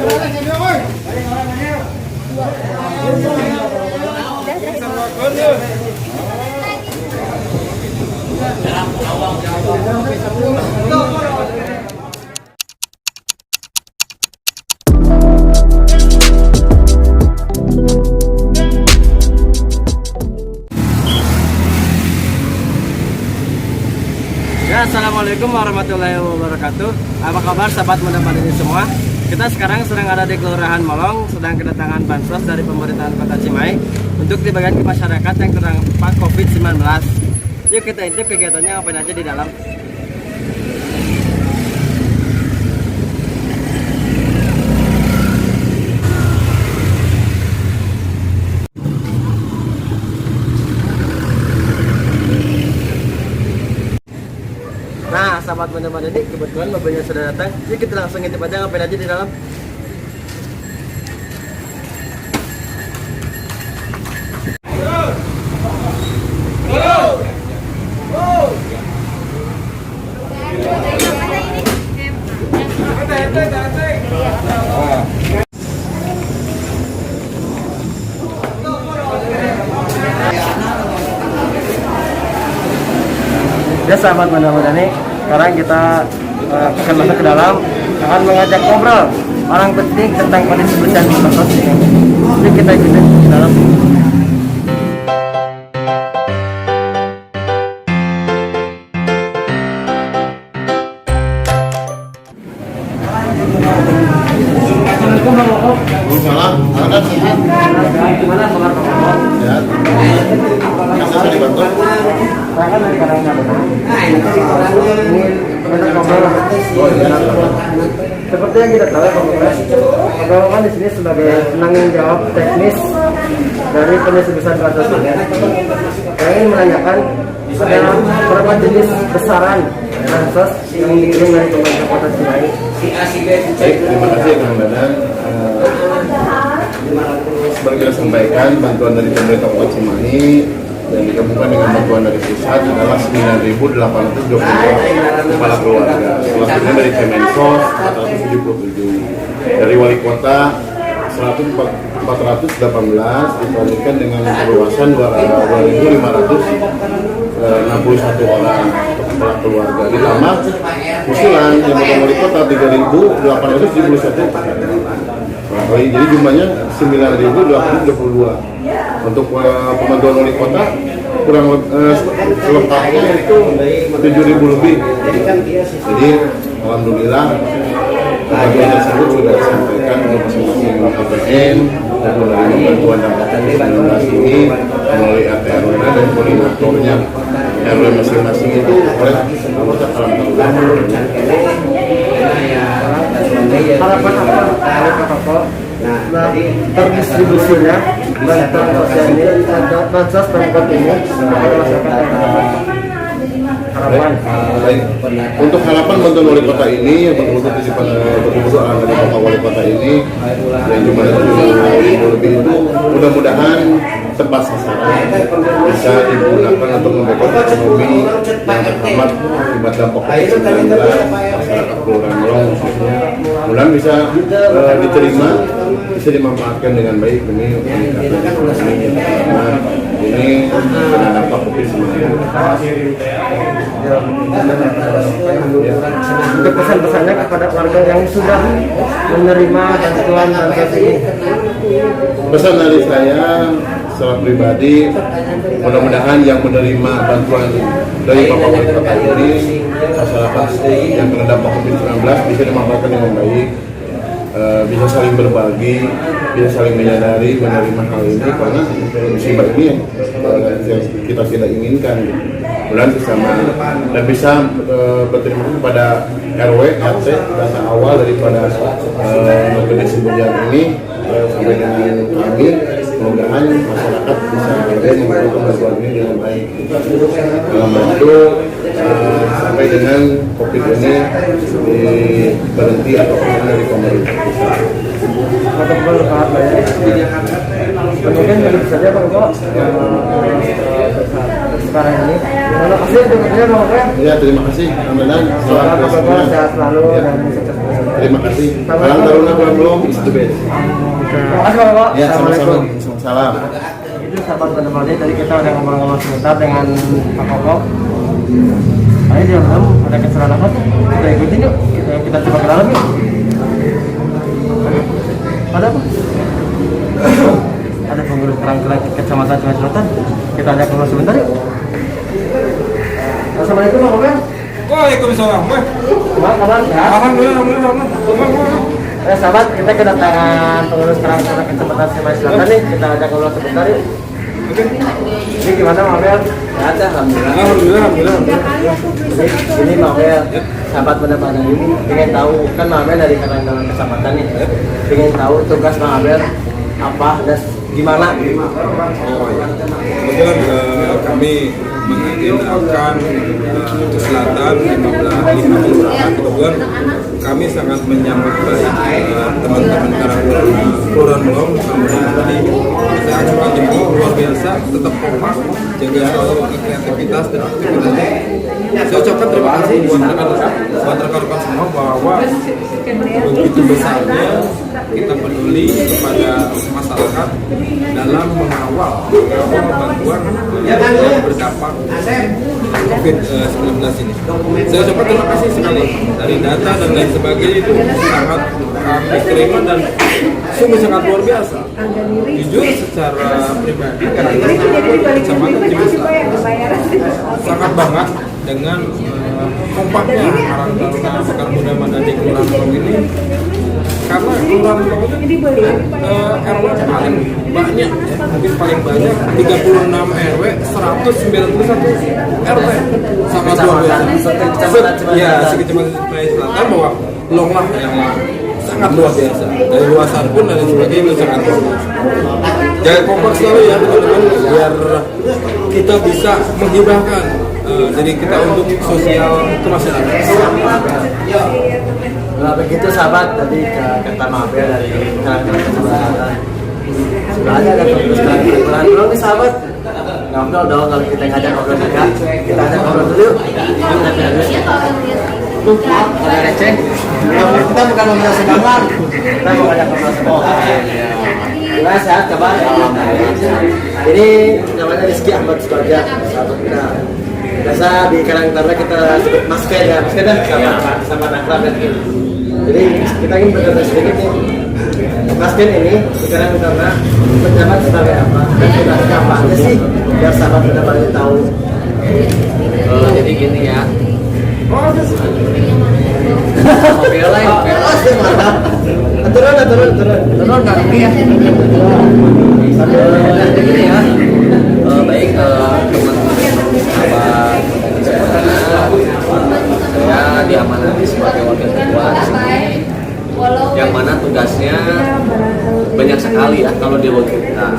Ya, assalamualaikum warahmatullahi wabarakatuh. Apa kabar sahabat muda-mudi ini semua? Kita sekarang sedang ada di Kelurahan Molong, sedang kedatangan bansos dari pemerintahan Kota Cimahi untuk dibagikan ke masyarakat yang terdampak COVID-19. Yuk kita intip kegiatannya apa aja di dalam. Nah, sahabat muda-mudi ini kebetulan mobilnya sudah datang. Yuk kita langsung intip aja ngapain aja di dalam. Ya sahabat muda-mudi, sekarang kita akan masuk ke dalam, akan mengajak ngobrol orang penting tentang kondisi bencana bansos ini. Jadi kita ikutin ke dalam. Assalamualaikum Bang Oko. Waalaikumsalam. Ada sehat? Gimana kabar Bang Oko? Ya. Bisa dibantu? Saya kan dari Karanganyar. Ini kita ngobrol. Oh iya. Seperti yang kita tahu ya Bang Oko, kan di sini sebagai penanggung jawab teknis dari pendistribusian bansos ini. Saya ingin menanyakan ada berapa jenis besaran bansos yang dikirim dari pemerintah Kota Cimahi. Baik, terima kasih Kang Dadan. Seperti kita sampaikan, bantuan dari pemerintah Kota Cimahi yang digabungkan dengan bantuan dari pusat adalah 9.822 kepala keluarga. Selanjutnya dari Kemensos 477, dari wali kota 418 dibandingkan dengan perluasan 2.561 orang untuk kepala keluarga. Ditambah usulan yang dari wali kota 3.871. Jadi jumlahnya 9.222. Untuk pembantuan wali kota kurang selengkapnya itu 7.000 lebih. Jadi alhamdulillah bantuan tersebut sudah disampaikan untuk masing-masing KPM dan menerima bantuan dampak COVID-19 ini melalui RT RW dan koordinatornya RW masing-masing itu oleh anggota Karanganyar. Harapan apa Pak Oko? Nah, terdistribusinya bantuan sosial ini, bansos pemkot ini kepada masyarakat yang terdampak. Harapan. Baik. Untuk harapan bantuan wali kota ini yang betul-betul arahan dari Bapak Wali Kota ini yang jumlahnya 7.000 lebih itu mudah-mudahan tepat sasaran, bisa digunakan untuk membackup ekonomi yang terhambat akibat dampak COVID-19 masyarakat Kelurahan Molong khususnya. Mudah bisa diterima, bisa dimanfaatkan dengan baik demi meningkatkan ekonomi yang terhambat ini kena dampak COVID-19. Untuk pesan-pesannya kepada warga yang sudah menerima bantuan bansos ini. Pesan dari saya secara pribadi, mudah-mudahan yang menerima bantuan dari Bapak Wali Kota ini, masyarakat yang kena dampak COVID-19 bisa dimanfaatkan dengan baik, bisa saling berbagi, bisa saling menyadari menerima hal ini karena musibah ini yang kita tidak inginkan. Bulan bersama dan bisa berterima kasih kepada RW, RT, data awal daripada kondisi bencana ini sampai dengan kami. Mudah-mudahan masyarakat bisa menggunakan bantuan ini dengan baik dalam waktu sampai dengan COVID ini berhenti atau dari pemerintah pusat. Mungkin begitu saja Bang Oko sekarang ini. Terima kasih untuk Bang Oko. Ya, terima kasih. Alhamdulillah. Semoga Bapak sehat selalu dan sukses. Terima kasih. Salam Taruna Pulang is the best. Terima kasih Bapak. Ya, Assalamualaikum. sama-sama. Salam. Itu sahabat Bandemani, tadi kita udah ngobrol-ngobrol sebentar dengan Pak Koko. Ayo di dalam ada keseruan apa? Kita ikutin yuk. Kita coba ke dalam yuk. Ada apa? Ada pengurus kerang-kerang Kecamatan Sungai Selatan. Kita ajak ngobrol sebentar yuk. Assalamualaikum Pak Koko. Waalaikumsalam. Gimana kabar? Sehat? Alhamdulillah. Sahabat, kita kedatangan pengurus kerang-kerang Kecamatan Sungai Selatan nih. Kita ajak ngobrol sebentar yuk. Ini gimana Pak Mabel? Ya ada, alhamdulillah. Ini Pak Mabel, sahabat benar-benar ini ingin tahu, kan Pak Mabel dari kerang-kerang kecamatan nih, ingin tahu tugas Pak Mabel apa dan gimana? Oh ya. Kebetulan kami mengagendakan ke selatan 5 kelurahan. Kebetulan kami sangat menyambut baik teman-teman Kelurahan Melong kemudian tadi kita ajukan jempol luar biasa, tetap kompak, jaga kreativitas dan aktivitasnya. Saya ucapkan terima kasih buat rekan-rekan semua bahwa begitu besarnya kita peduli kepada masyarakat dalam mengawal bantuan yang berdampak COVID-19 ini. Saya ucapkan terima kasih sekali dari data dan lain sebagainya itu sangat kami terima dan sungguh sangat luar biasa. Jujur secara pribadi karena kecamatan Cimahi sangat banget dengan kompaknya Karang Taruna Mekar Muda Madani Kelurahan Melong ini, karena Kelurahan Melong itu RW paling banyak, mungkin paling banyak 36 RW 191 RW, sangat luar biasa. Ya, sekecamatan Cimahi Selatan bahwa Melong lah yang sangat luar biasa, dari luasan pun dan sebagainya itu sangat luar biasa. Jangan kompak selalu ya teman-teman, biar kita bisa menghibahkan jadi kita untuk sosial ke masyarakat. Nah begitu sahabat, tadi kata Mabel dari kerang-kerang Kecamatan. Sudah ada pengurus kerang-kerang Melong nih sahabat. Ngobrol dong, kalau kita ngajak ngobrol juga, kita ajak ngobrol dulu. Ada receh. Kita bukan ngobrol segampang, kita mau ngajak ngobrol sebentar. Gimana sehat kabar? Ini namanya Rizky Ahmad Subaja, sahabat kita. Biasa di Karang Taruna kita sebut Masken ya, Masken dah sama akrab ya. Jadi kita ingin berkata sedikit nih. Masken ini di Karang Taruna menjabat sebagai apa? Dan tugasnya apa aja sih? Biar sahabat benar-benar tahu. Jadi gini ya. Mobil lain, turun kaki ya. Jadi gini ya. Baik teman-teman sahabat saya diamanati sebagai wakil ketua di sini, yang mana tugasnya banyak sekali ya kalau di wakil kita.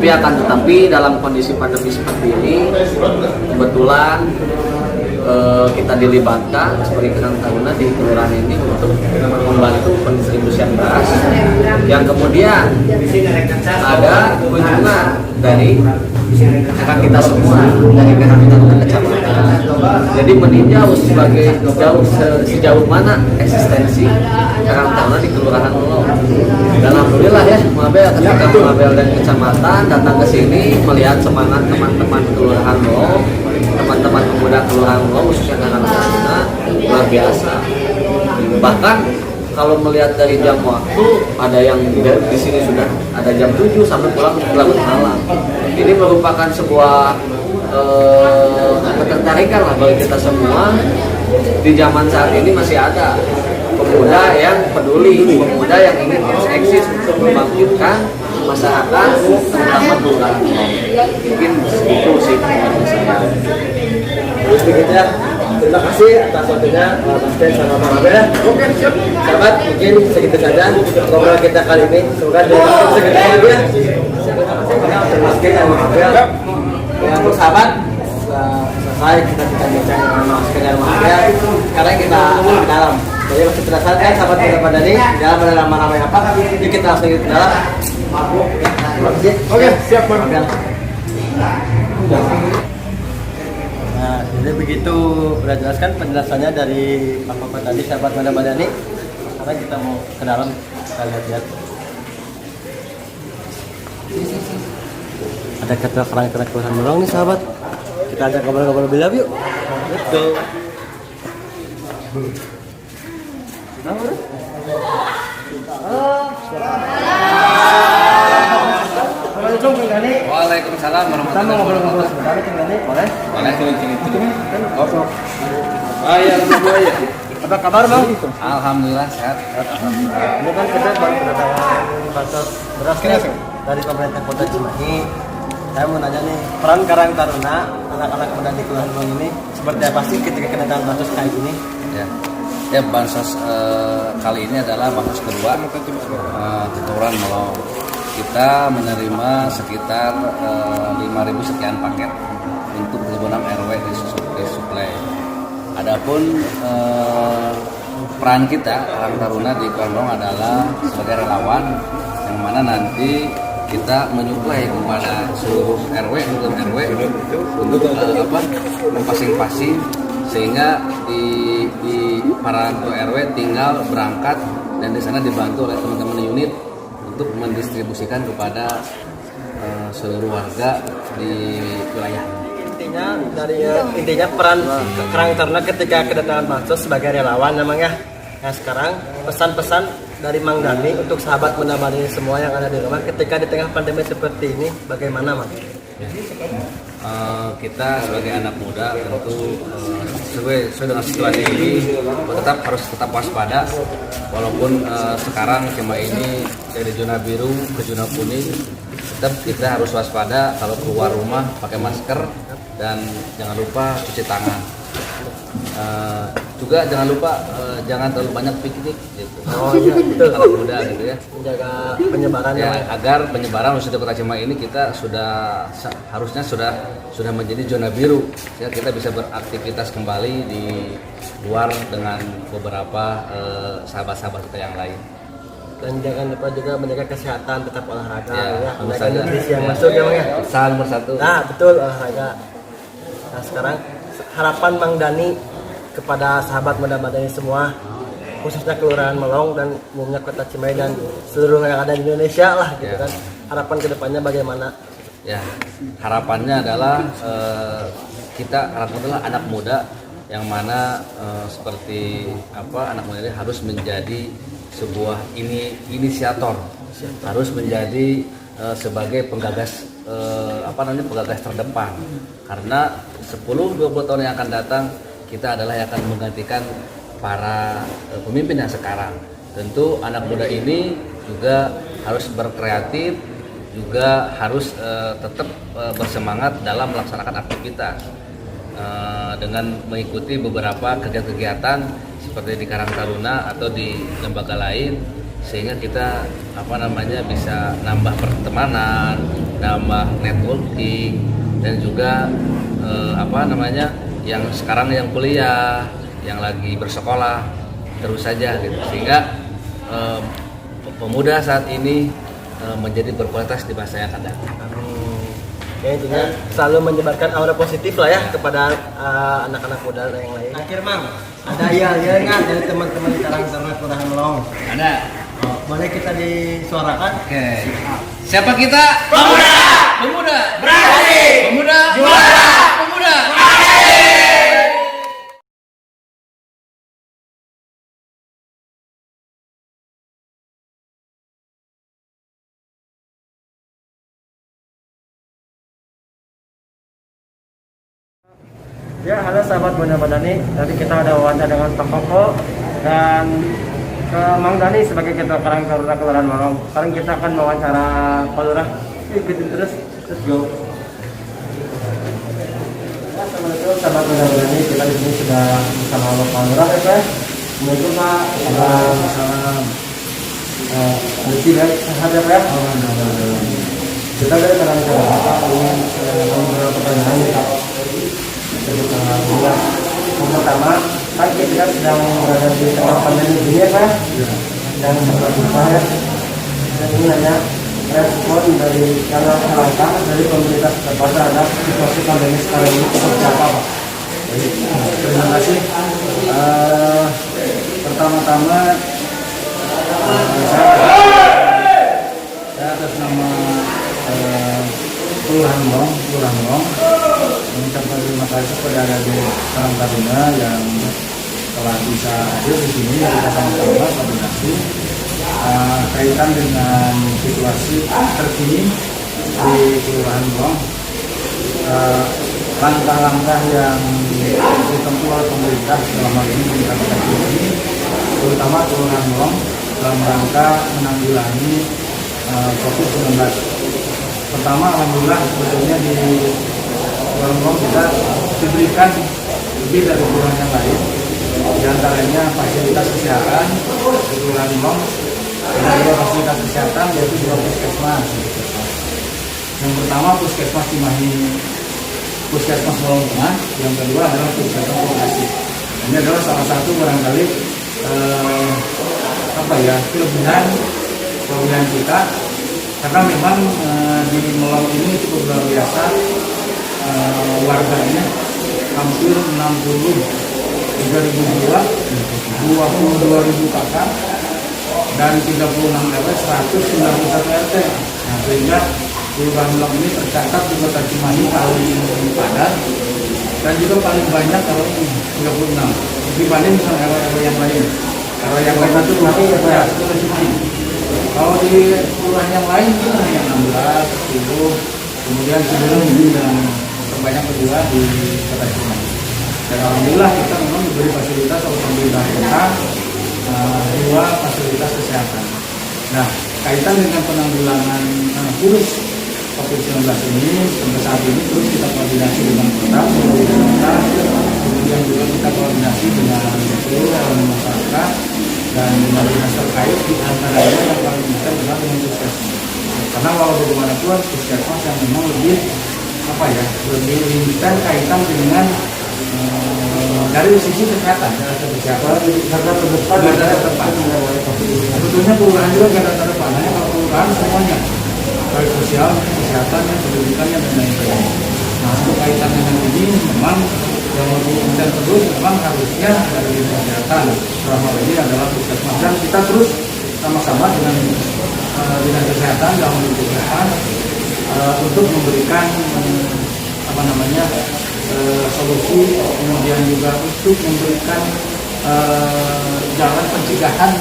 Tetapi dalam kondisi pandemi seperti ini, kebetulan kita dilibatkan sebagai Karang Taruna di kelurahan ini untuk membantu pendistribusian beras, yang kemudian ada kunjungan dari kakak kita semua dari Karang Taruna kecamatan. Jadi meninjau sejauh mana eksistensi Karang Taruna di Kelurahan Melong. Dan alhamdulillah ya, Mabel ketika Mabel dan kecamatan datang ke sini melihat semangat teman-teman Kelurahan Melong, teman-teman pemuda Kelurahan Melong khususnya Karang Taruna luar biasa. Bahkan kalau melihat dari jam waktu, ada yang di sini sudah ada jam 7 sampai pulang larut malam. Ini merupakan sebuah ketertarikan lah bagi kita semua. Di zaman saat ini masih ada pemuda yang peduli, pemuda yang ingin terus eksis untuk membangkitkan masyarakat, terutama Kelurahan Melong. Mungkin itu sih dari saya. Terus begitu ya. Terima kasih atas waktunya Mas Ben sama Pak Mabel ya. Oke, siap. Sahabat, mungkin segitu saja ngobrol kita kali ini. Semoga dari segitu lagi ya. Mas Ben sama Mabel. Ya, untuk sahabat, selesai kita bincang dengan Mas Ben dan Mabel. Sekarang kita ke dalam. Jadi masih penasaran kan sahabat pada ini dalam ada nama-nama apa? Yuk kita langsung ke dalam. Oke, siap Bang. Mabel. Nah, jadi begitu udah jelaskan penjelasannya dari Pak Papa tadi, sahabat Madani. Sekarang kita mau ke dalam, kita lihat-lihat. Ada kata kerang-kerang melong nih sahabat. Kita ajak ngobrol-ngobrol lebih yuk. Betul. Assalamualaikum Kang Dani. Waalaikumsalam Kita mau warahmatullahi ngobrol-ngobrol wabarakatuh. sebentar Kang Dani, boleh? Boleh. Ya, Apa kabar Bang? Alhamdulillah sehat. Ini kan kita baru kedatangan bansos beras nih dari pemerintah Kota Cimahi. Saya mau nanya nih, peran Karang Taruna anak-anak muda di Kelurahan Melong ini seperti apa sih ketika kedatangan bansos kayak gini? Ya, bansos kali ini adalah bansos kedua Kelurahan Melong. Kita menerima sekitar 5.000 sekian paket untuk 26 RW di suplai. Adapun peran kita Karang Taruna di Kelurahan Melong adalah sebagai relawan yang mana nanti kita menyuplai kepada seluruh RW untuk pasing-pasing sehingga di para RW tinggal berangkat dan di sana dibantu oleh teman-teman unit untuk mendistribusikan kepada seluruh warga di wilayah. Intinya peran Karang Taruna ketika kedatangan bansos sebagai relawan namanya. Nah sekarang pesan-pesan dari Mang Dani untuk sahabat muda Bali semua yang ada di rumah ketika di tengah pandemi seperti ini bagaimana Mang? Kita sebagai anak muda tentu sesuai dengan situasi ini harus tetap waspada walaupun sekarang Cimahi ini dari zona biru ke zona kuning, tetap kita harus waspada kalau keluar rumah pakai masker dan jangan lupa cuci tangan. Juga jangan lupa jangan terlalu banyak piknik gitu. Oh iya betul. Anak muda gitu ya. Menjaga penyebaran Ya, agar penyebaran di Kota Cimahi ini kita harusnya sudah menjadi zona biru sehingga kita bisa beraktivitas kembali di luar dengan beberapa sahabat-sahabat kita yang lain. Dan jangan lupa juga menjaga kesehatan, tetap olahraga Ya, menjaga saja. nutrisi yang masuk ya Mang ya. Salam bersatu. Nah betul olahraga. Nah sekarang harapan Mang Dani kepada sahabat muda Madani semua khususnya Kelurahan Melong dan umumnya Kota Cimahi dan seluruh yang ada di Indonesia lah gitu Ya. kan, harapan kedepannya bagaimana? Ya, harapannya adalah kita adalah anak muda yang mana seperti anak muda ini harus menjadi sebuah inisiator, harus menjadi sebagai penggagas penggagas terdepan, karena 10-20 tahun yang akan datang kita adalah yang akan menggantikan para pemimpin yang sekarang. Tentu anak muda ini juga harus berkreatif, juga harus tetap bersemangat dalam melaksanakan aktivitas dengan mengikuti beberapa kegiatan-kegiatan seperti di Karang Taruna atau di lembaga lain, sehingga kita bisa nambah pertemanan, nambah networking, dan juga yang sekarang yang kuliah, yang lagi bersekolah terus saja gitu, sehingga pemuda saat ini menjadi berkualitas di masa yang akan datang. Ya intinya selalu menyebarkan aura positif lah ya kepada anak-anak muda yang lain. Akhir Mang, ada yel-yelnya dari teman-teman Karang Taruna Kelurahan Melong. Ada. Oh, boleh kita disuarakan? Oke. Siapa kita? Pemuda. Pemuda. Berani. Pemuda. Juara. Pemuda. Ya, halo sahabat muda Madani. Tadi kita ada wawancara dengan Pak Koko dan Mang Dani sebagai Ketua Karang Taruna Kelurahan Melong. Sekarang kita akan mewawancara Pak Lurah. Ikutin terus go. Assalamualaikum sahabat muda Madani. Kita di sini sudah bersama Pak Lurah ya Pak. Assalamualaikum Pak. Waalaikumsalam. Alhamdulillah baik, sehat ya Pak ya. Alhamdulillah. Kita dari Karang Taruna ingin beberapa pertanyaan nih Pak. Yang pertama, kan kita sedang berada di tengah pandemi ini ya Pak, dan seperti ya, dan ini hanya respon dari langkah dari pemerintah setempat terhadap situasi pandemi sekarang ini seperti apa Pak? Terima kasih. Pertama-tama Saya atas nama Kelurahan Melong mengucapkan terima kasih kepada adik Karang Taruna yang telah bisa hadir di sini. Kita sama-sama koordinasi kaitan dengan situasi terkini di Kelurahan Melong. Langkah-langkah yang ditempuh oleh pemerintah dalam hal ini pemerintah Kota Cimahi, terutama Kelurahan Melong dalam rangka menanggulangi COVID-19. Pertama, alhamdulillah sebetulnya di Kelurahan Melong kita diberikan lebih dari kelurahan yang lain, di antaranya fasilitas kesehatan di Kelurahan Melong. Ada fasilitas kesehatan yaitu 2 puskesmas. Yang pertama Puskesmas Cimahi, Puskesmas Melong Tengah, yang kedua adalah Puskesmas Lokasi. Ini adalah salah satu barangkali kelebihan kita, karena memang di Melong ini cukup luar biasa, warganya hampir 63.000 jiwa, 22.000 kakak, dan 36 RW, 191 RT. Nah, sehingga Kelurahan Melong ini tercatat di Kota Cimahi paling padat dan juga paling banyak kalau ini 36 dibanding dengan RW yang lain. RW yang lain itu berarti ya Kota Cimahi. Kalau di kelurahan yang lain itu hanya 16, 10, kemudian sebelum dan terbanyak kedua di Kota Cimahi. Dan alhamdulillah kita memang diberi fasilitas oleh pemerintah kota, 2 fasilitas kesehatan. Nah, kaitan dengan penanggulangan virus COVID-19 ini, sampai saat ini terus kita koordinasi dengan kota, kemudian juga kita koordinasi dengan seluruh elemen masyarakat dan dengan dinas terkait, di antaranya yang paling besar adalah dengan puskesmas. Karena walau bagaimanapun puskesmas yang memang lebih lebih limitan kaitan dengan dari sisi kesehatan, garda terdepan. Sebetulnya kelurahan juga garda terdepan, hanya kalau kelurahan semuanya, baik sosial, kesehatan, pendidikannya dan lain-lain. Nah, untuk kaitan dengan ini memang yang lebih intens terus memang harusnya dari kesehatan. Selama ini adalah puskesmas, dan kita terus sama-sama dengan dinas kesehatan dalam kesehatan untuk memberikan solusi, kemudian juga untuk memberikan jalan pencegahan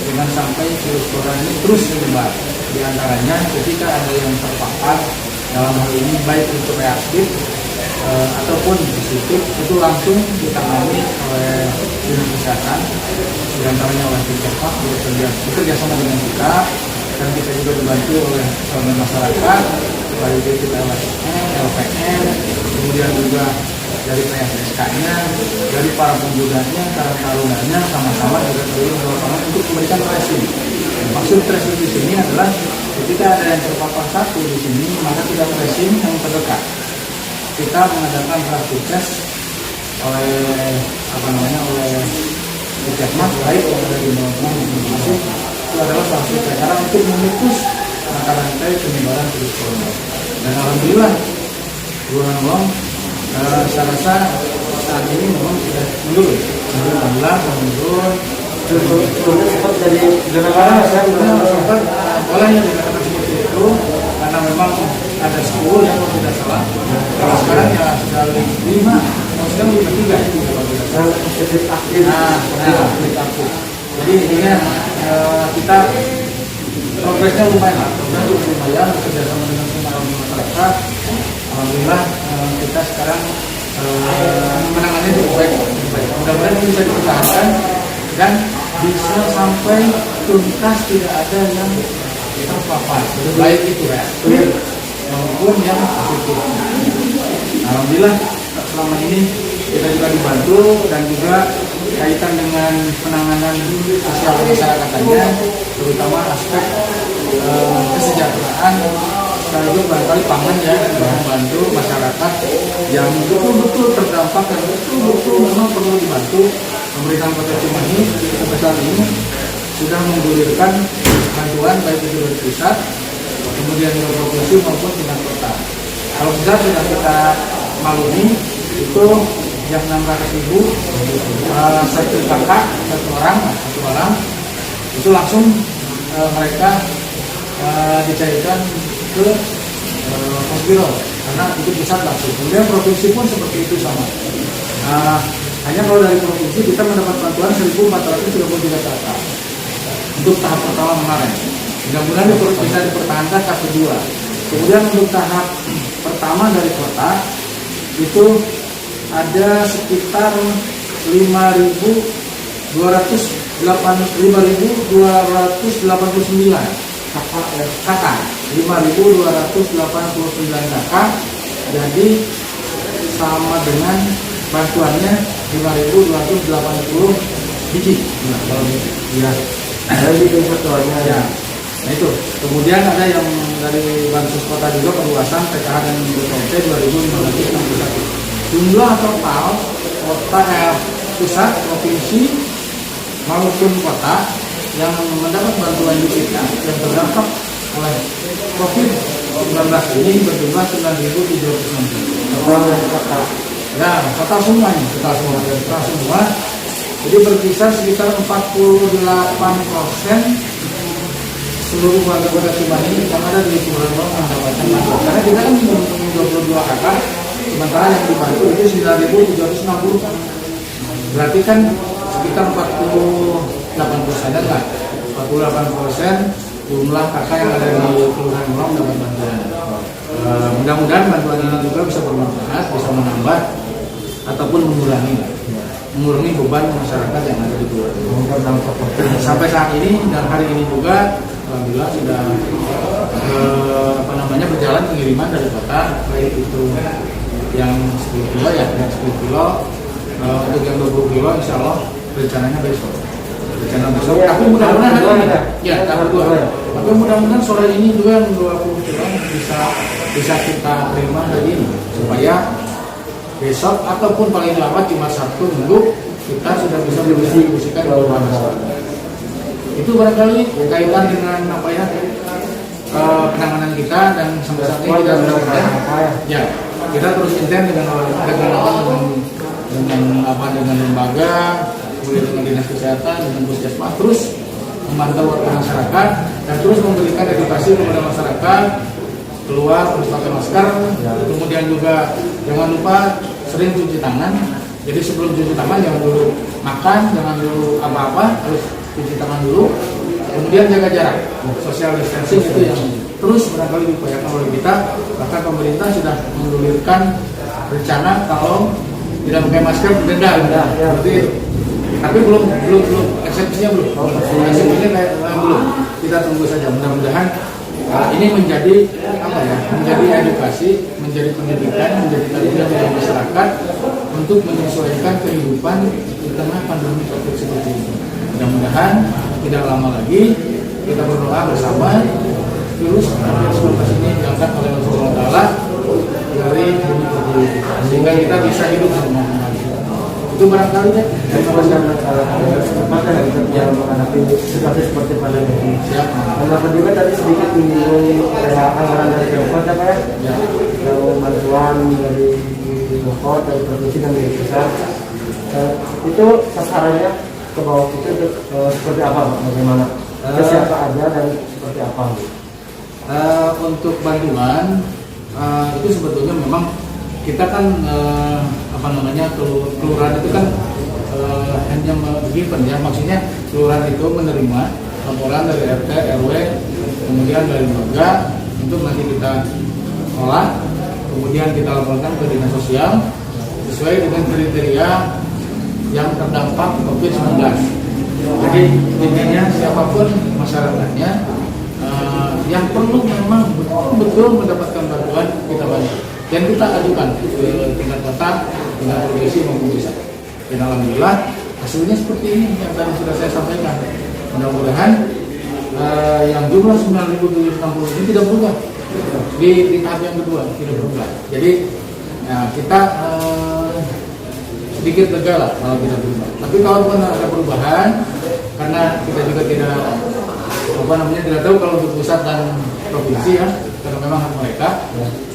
dengan sampai virus corona ini terus menyebar. Di antaranya ketika ada yang terpapar dalam hal ini baik itu reaktif ataupun positif, itu langsung ditangani oleh dinas kesehatan, di antaranya oleh Puskesmas bekerja sama dengan kita, dan kita juga dibantu oleh masyarakat, baik itu LSM, LPN, kemudian juga dari PSSK-nya, dari para pembudanya, para tarunanya, sama-sama juga bersama untuk memberikan tracing. Maksud tracing di sini adalah ketika ada yang terpapar satu di sini, maka kita tracing yang terdekat. Kita mengadakan rapid test oleh Puskesmas, baik yang ada di Melong masing-masing. Itu adalah salah satu cara untuk memutus mata rantai penyebaran virus corona. Dan alhamdulillah Kelurahan Melong saya rasa saat ini memang sudah menurun. Sebelumnya sempat jadi general, saya sempat bolehnya dikatakan seperti itu, karena memang ada 10 yang tidak salah. Kalau sekarang ya sudah 5, sekarang 3. positif aktif. Jadi intinya kita progresnya lumayan, bekerja sama dengan semua masyarakat. Alhamdulillah kita sekarang menangannya cukup baik. Mudah-mudahan ini bisa dipertahankan dan bisa sampai tuntas tidak ada yang terpapar, baik itu reaktif maupun yang positif. Alhamdulillah selama ini kita juga dibantu, dan juga kaitan dengan penanganan sosial masyarakatnya, terutama aspek kesejahteraan, sekaligus barangkali pangan ya, membantu masyarakat yang betul-betul terdampak dan betul-betul memang perlu dibantu. Pemerintah Kota Cimahi sampai saat ini sudah menggulirkan bantuan baik itu dari pusat, kemudian dari provinsi maupun tingkat kota. Kalau bisa sudah kita maklumi itu yang 600.000 satu kakak, satu orang, itu langsung mereka dicairkan ke Pos Biro karena itu pusat langsung. Kemudian provinsi pun seperti itu sama. Hanya kalau dari provinsi kita mendapat bantuan 1.433 kakak untuk tahap pertama kemarin. Mudah-mudahan bisa dipertahankan tahap kedua. Kemudian untuk tahap pertama dari kota itu ada sekitar 5.289 kakak, 5.289 kakak. Jadi sama dengan bantuannya 5.280 biji. Nah, kalau ya, Jadi itu ketuanya ya. Nah itu. Kemudian ada yang dari Bansos Kota juga perluasan PKH dan BPT 2.561. Jumlah total kota pusat, provinsi maupun kota yang mendapat bantuan kita yang terdampak oleh COVID-19 ini berjumlah 9.760. Ya, total semuanya, total semua. Jadi berkisar sekitar 48% seluruh warga Kota Cimahi yang ada di Kelurahan Melong mendapatkan bantuan. Karena kita kan mempunyai 22 kakak, sementara yang dibantu itu 9.760 kan. Berarti kan sekitar 48% enggak? 48% jumlah kakak yang ada di Kelurahan Melong dapat bantuan. Mudah-mudahan bantuan ini juga bisa bermanfaat, bisa menambah ataupun mengurangi beban masyarakat yang ada di Kelurahan. Sampai saat ini dan hari ini juga alhamdulillah sudah berjalan pengiriman dari kota, baik itu yang 10 kilo ya, yang 10 kilo untuk yang 20 kilo insya Allah rencananya besok. Tapi mudah-mudahan hari ini ya tahap 2. Tapi mudah-mudahan sore ini juga yang 20 kilo bisa kita terima hari ini supaya besok ataupun paling lambat Jumat Sabtu Minggu kita sudah bisa mendistribusikan ke masyarakat. Itu barangkali kaitan dengan penanganan kita dan sampai saat ini kita terus ya kita terus intens dengan lembaga, kemudian dengan dinas kesehatan, dengan puskesmas terus memantau warga masyarakat dan terus memberikan edukasi kepada masyarakat keluar harus pakai masker, kemudian juga jangan lupa sering cuci tangan. Jadi sebelum cuci tangan jangan dulu makan, jangan dulu apa-apa, harus cuci tangan dulu. Kemudian jaga jarak, social distancing itu yang terus barangkali diupayakan oleh kita. Bahkan pemerintah sudah menggulirkan rencana kalau tidak pakai masker denda, seperti itu. Tapi belum eksepsinya belum. Eksepsinya belum. Kita tunggu saja. Mudah-mudahan ini menjadi menjadi edukasi, menjadi pendidikan, menjadi kajian dari masyarakat untuk menyesuaikan kehidupan di tengah pandemi COVID seperti ini. Mudah-mudahan tidak lama lagi kita berdoa bersama virus COVID-19 ini diangkat oleh Allah Subhanahu wa taala dari bumi pertiwi kita sehingga kita bisa hidup normal kembali. Itu barangkali ya. yang menghadapi situasi seperti pandemi ini. Siap. Dan juga tadi sedikit menyinggung anggaran dari Pemkot ya Pak ya, yang bantuan dari Bogor, dari provinsi dan dari pusat. Itu sasarannya ke bawah itu seperti apa Pak? Bagaimana? Ke siapa aja dan seperti apa? Untuk bantuan itu sebetulnya memang kita kan kelurahan itu kan hanya given ya, maksudnya kelurahan itu menerima laporan dari RT, RW, kemudian dari warga untuk nanti kita olah, kemudian kita laporkan ke dinas sosial sesuai dengan kriteria yang terdampak COVID-19. Jadi intinya siapapun masyarakatnya yang perlu memang betul-betul mendapatkan bantuan kita bantu dan kita ajukan ke tingkat kota, tingkat provinsi maupun pusat. Dan alhamdulillah hasilnya seperti ini yang tadi sudah saya sampaikan. Mudah-mudahan yang jumlah 9.760 ini tidak berubah di tahap yang kedua, tidak berubah. Jadi kita sedikit lega lah kalau tidak berubah. Tapi kalaupun ada perubahan, karena kita juga tidak tahu kalau untuk pusat dan provinsi ya, karena memang hak mereka.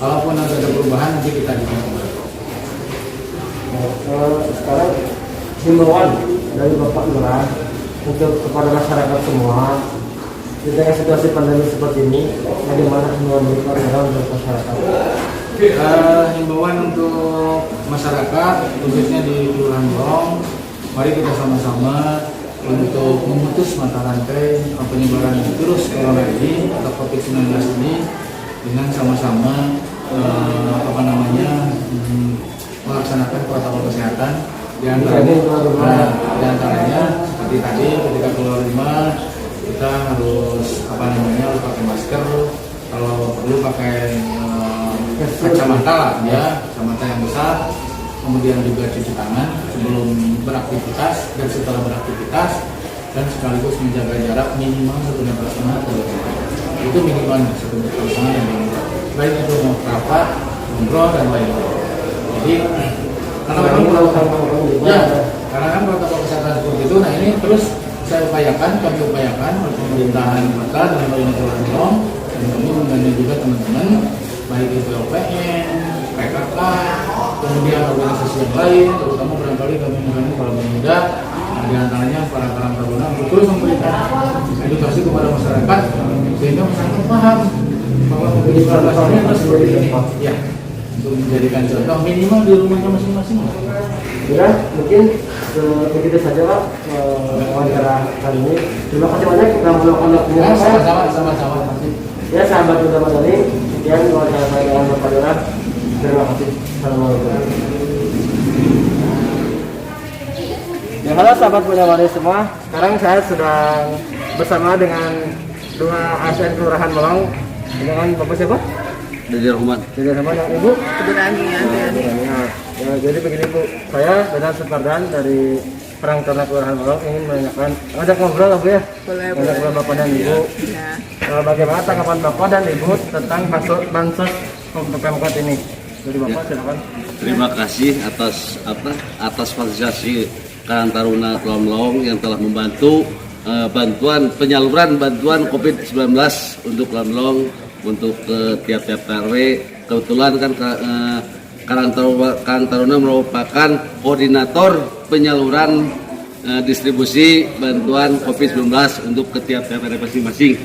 Kalaupun ada perubahan nanti kita dibantu. Sekarang himbauan dari Bapak Lurah untuk kepada masyarakat semua di tengah situasi pandemi seperti ini, bagaimana himbauan untuk masyarakat? Himbauan untuk masyarakat khususnya di Kelurahan Melong, mari kita sama-sama untuk memutus mata rantai penyebaran virus corona ini atau COVID-19 ini dengan sama-sama melaksanakan protokol kesehatan di antaranya seperti tadi ketika keluar rumah kita harus harus pakai masker, kalau perlu pakai kacamata lah ya, kacamata yang besar, kemudian juga cuci tangan sebelum beraktivitas dan setelah beraktivitas, dan sekaligus menjaga jarak minimal 1,5 meter. Itu minimalnya 1,5 meter yang minimal. Baik itu mau rapat, ngobrol dan lain-lain. Jadi karena kan protokol kesehatan seperti itu, nah ini terus kami upayakan oleh pemerintahan kota dan pemerintah Melong, dan kami menggandeng juga teman-teman baik itu LPN, PKK, kemudian organisasi yang lain, terutama barangkali kami menggandeng para pemuda, di antaranya para Karang Taruna, untuk terus memberikan edukasi kepada masyarakat sehingga masyarakat paham bahwa COVID-19 ini harus seperti ini. Ya, untuk menjadikan contoh minimal di rumahnya masing-masing. Ya, mungkin begitu saja Pak wawancara kali ini. Terima kasih banyak kita melakukan waktunya. Sama-sama. Ya, sahabat Muda Madani, sekian wawancara saya dengan Bapak Dora. Terima kasih. Assalamualaikum. Ya, halo sahabat Muda Madani semua. Sekarang saya sedang bersama dengan dua ASN Kelurahan Melong dengan Bapak siapa? Dede Rahman. Dede Rahman dan Ibu. Keberanian. Ya, jadi begini Bu, saya Benar Supardan dari Karang Taruna Kelurahan Melong ingin menanyakan, ngajak ngobrol lah Bu ya? Boleh. Ngobrol Bapak dan Ibu. Ya. Bagaimana tanggapan Bapak dan Ibu tentang bansos untuk Pemkot ini? Jadi Bapak silakan. Terima kasih atas fasilitasi Karang Taruna Kelurahan Melong yang telah membantu penyaluran bantuan COVID-19 untuk Kelurahan Melong untuk ke tiap-tiap RW. Kebetulan kan Karang Taruna merupakan koordinator penyaluran distribusi bantuan COVID-19 untuk ke tiap-tiap RW masing-masing.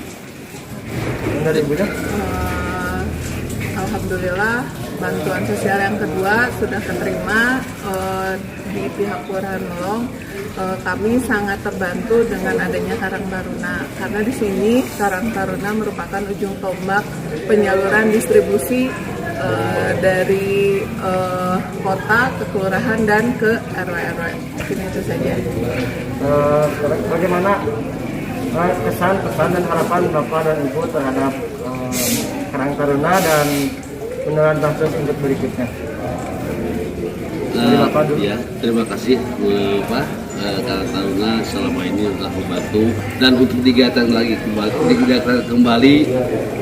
Dari Ibu ya? Alhamdulillah bantuan sosial yang kedua sudah keterima di pihak Kelurahan Melong. Kami sangat terbantu dengan adanya Karang Taruna karena di sini Karang Taruna merupakan ujung tombak penyaluran distribusi dari kota ke kelurahan dan ke RW-RW. Mungkin itu saja. Bagaimana kesan, pesan dan harapan Bapak dan Ibu terhadap Karang Taruna dan penyaluran bansos untuk berikutnya? Terima kasih Pak Karang Taruna selama ini telah membantu, dan untuk ditingkatkan kembali,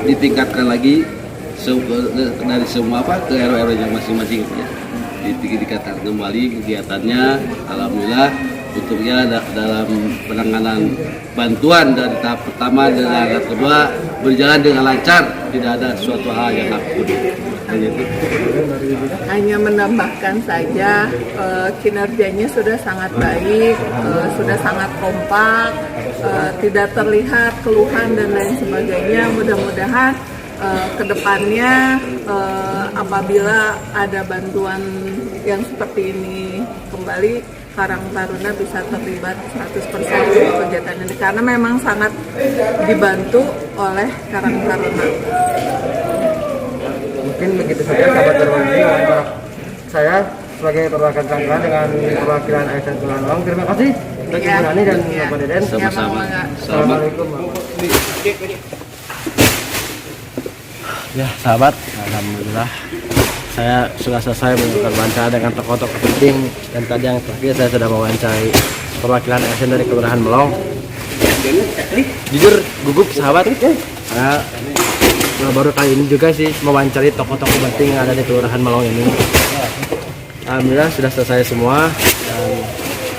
ditingkatkan lagi dari semua ke RW yang masing-masing ya. Ditingkatkan kembali kegiatannya. Alhamdulillah untuknya dalam penanganan bantuan dari tahap pertama dan tahap kedua berjalan dengan lancar, tidak ada suatu hal yang akut. Hanya menambahkan saja kinerjanya sudah sangat baik, sudah sangat kompak, tidak terlihat keluhan dan lain sebagainya. Mudah-mudahan kedepannya apabila ada bantuan yang seperti ini kembali, Karang Taruna bisa terlibat 100% di kegiatan ini karena memang sangat dibantu oleh Karang Taruna. Mungkin begitu saja sahabat terwakili antara saya sebagai perwakilan Kelurahan dengan perwakilan ASN Kelurahan Melong. Terima kasih bagi Bu Nani dan Bapak Deden. Sama-sama. Assalamualaikum. Ya sahabat, alhamdulillah saya sudah selesai melakukan wawancara dengan tokoh-tokoh penting, dan tadi yang terakhir saya sudah mewawancarai perwakilan ASN dari Kelurahan Melong. Jujur gugup sahabat, saya baru kali ini juga sih mewawancari tokoh-tokoh penting yang ada di Kelurahan Melong ini. Alhamdulillah sudah selesai semua, dan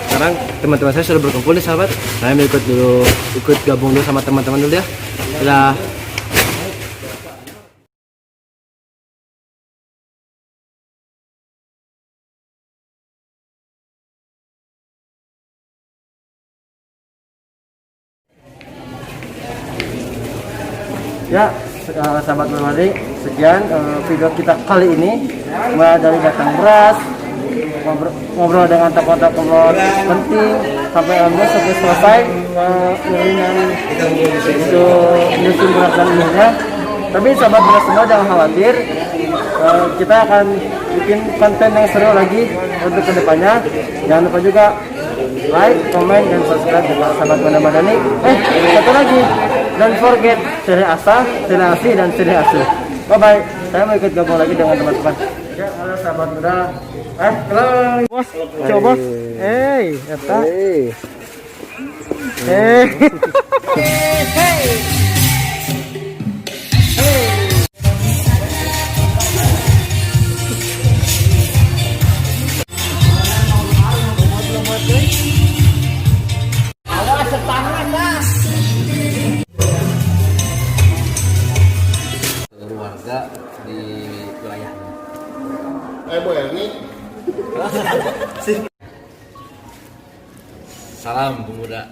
sekarang teman-teman saya sudah berkumpul nih sahabat. Saya mau ikut gabung dulu sama teman-teman dulu ya. Dadah. Ya, sahabat Berbadi, sekian video kita kali ini, mulai dari datang beras, ngobrol dengan tokoh-tokoh penting, sampai alhamdulillah sampai selesai itu musim beras dan minyak. Tapi sahabat beras semua jangan khawatir, kita akan bikin konten yang seru lagi untuk kedepannya. Jangan lupa juga like, comment, dan subscribe dengan sahabat Mona Madani. Satu lagi, don't forget Seri Asa, Seri Asi, dan Seri Asu. Bye bye. Saya mau ikut gabung lagi dengan teman-teman. Ya, halo sahabat muda. Halo bos, coba. Eta. Seluruh warga di wilayah. Bu Erni. Salam pemuda.